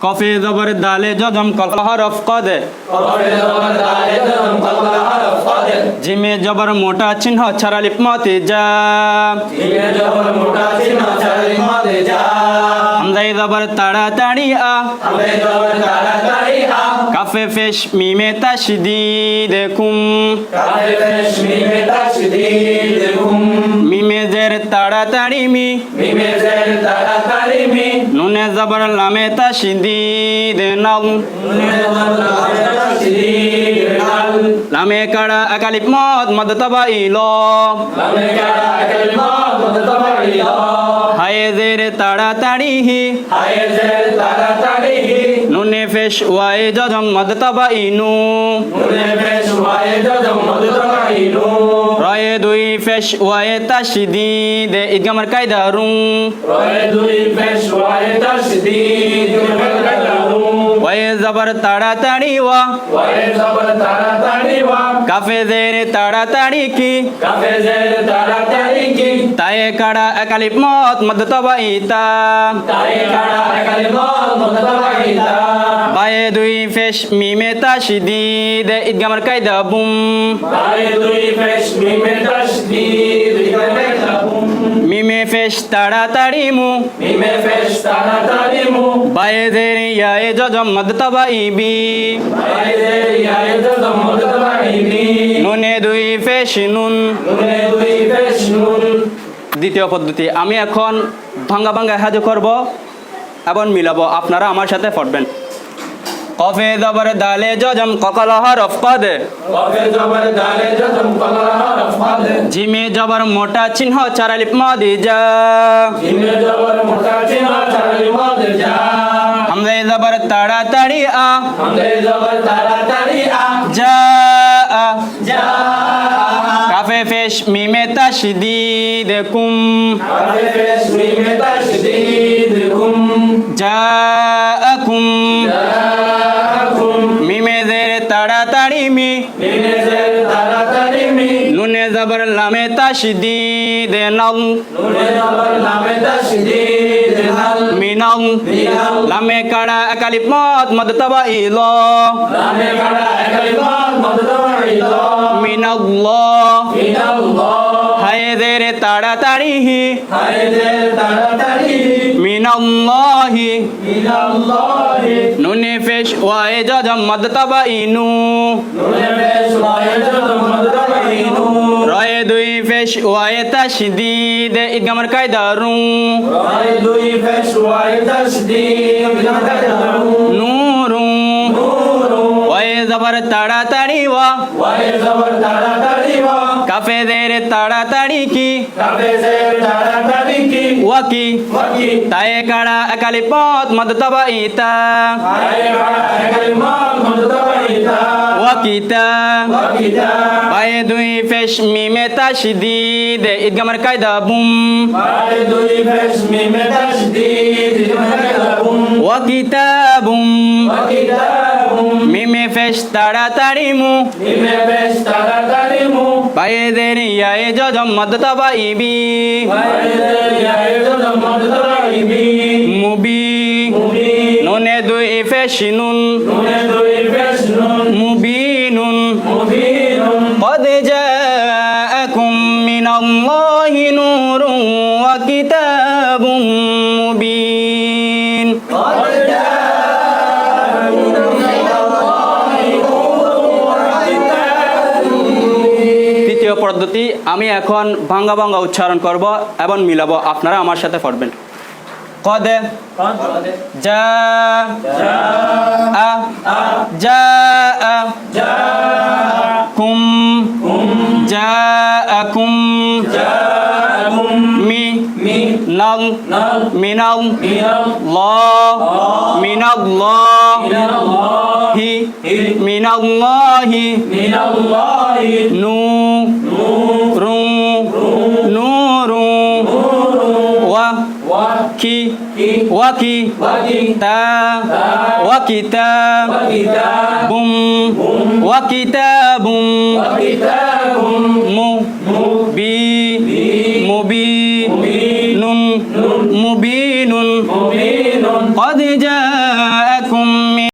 coffee জবর দালে জজম call হরফ কদে জিমে জবর মোটা চিহ্ন ছাড়া লিপ মতে যা হামজায় জবর তাড়াতাড়ি আ কাফে ফেশ মিমে তাশদীদ কুম মিমে জের তাড়াতাড়ি মি নুনে জবর লামে তাশদীদ নাল লামে কাড়া একালিপ মদ মদ তবাইল হায়ে জের তাড়াতাড়ি হি নুনে ফেশ ওয়ায়ে জজম মদ তবাইনু রয়ে দুই ফেশ ওয়ায়ে তাশদীদ ইদগামের কায়দা রুম ওয়ায়ে জবর তাড়াতাড়ি ওয়া কাফে জের তাড়াতাড়ি কি তায়ে কাড়া একালিপ মদ মদ তবাইতা বায়ে দুই ফেশ মিমে তাশদীদ ইদগামের কায়দা বুম মিমে ফেশ তাড়াতাড়ি মু বায়ে জের ইয়ায়ে জজম মদ তবাইবি নুনে দুই ফেশ নুন দ্বিতীয় পদ্ধতি আমি এখন ভাঙ্গা ভাঙ্গা হাজু করব এবং মিলাবো আপনারা আমার সাথে পড়বেন কফে জবর দালে জজম ককল হরফ কদে জিমে জবর মোটা চিহ্ন চারা লিপ মদে যা হামজায় জবর তাড়াতাড়ি আ যা কাফে ফেশ মিমে তাশদীদ কুম জাআকুম মিমে জের তাড়াতাড়ি মি নুনে জবর লামে তাশদীদ নাল মিনাল লামে কাড়া একালিপ মদ মদ তবাইল মিনাল্লাহ হায়ে জের তাড়াতাড়ি হি মিনাল্লাহি নুনে ফেশ ওয়ায়ে জজম মদ তবাইনু রয়ে দুই ফেশ ওয়ায়ে তাশদীদ ইদগামের কায়দা রুম নূরুম ওয়ায়ে জবর তাড়াতাড়ি ওয়া কাফে জের তাড়াতাড়ি কি ওয়াকি তায়ে কাড়া একালিপ মদ মদ তবাইতা ওয়াকিতা বায়ে দুই ফেশ মিমে তাশদীদ ইদগামের কায়দা বুম ওয়াকিতাবুম মিমে ফেশ তাড়াতাড়ি মু বায়ে জের ইয়ায়ে জজম মদ তবাইবি মুবি নুনে দুই ফেশ নুন মুবিনুন قد جاءكم من الله نور وكتاب مبين তৃতীয় পদ্ধতি আমি এখন ভাঙ্গা ভাঙ্গা উচ্চারণ করব এবং মিলাবো আপনারা আমার সাথে পড়বেন قد جاء جاءكم جاءكم نل من الله من الله من الله نور نور وكتاب وكتاب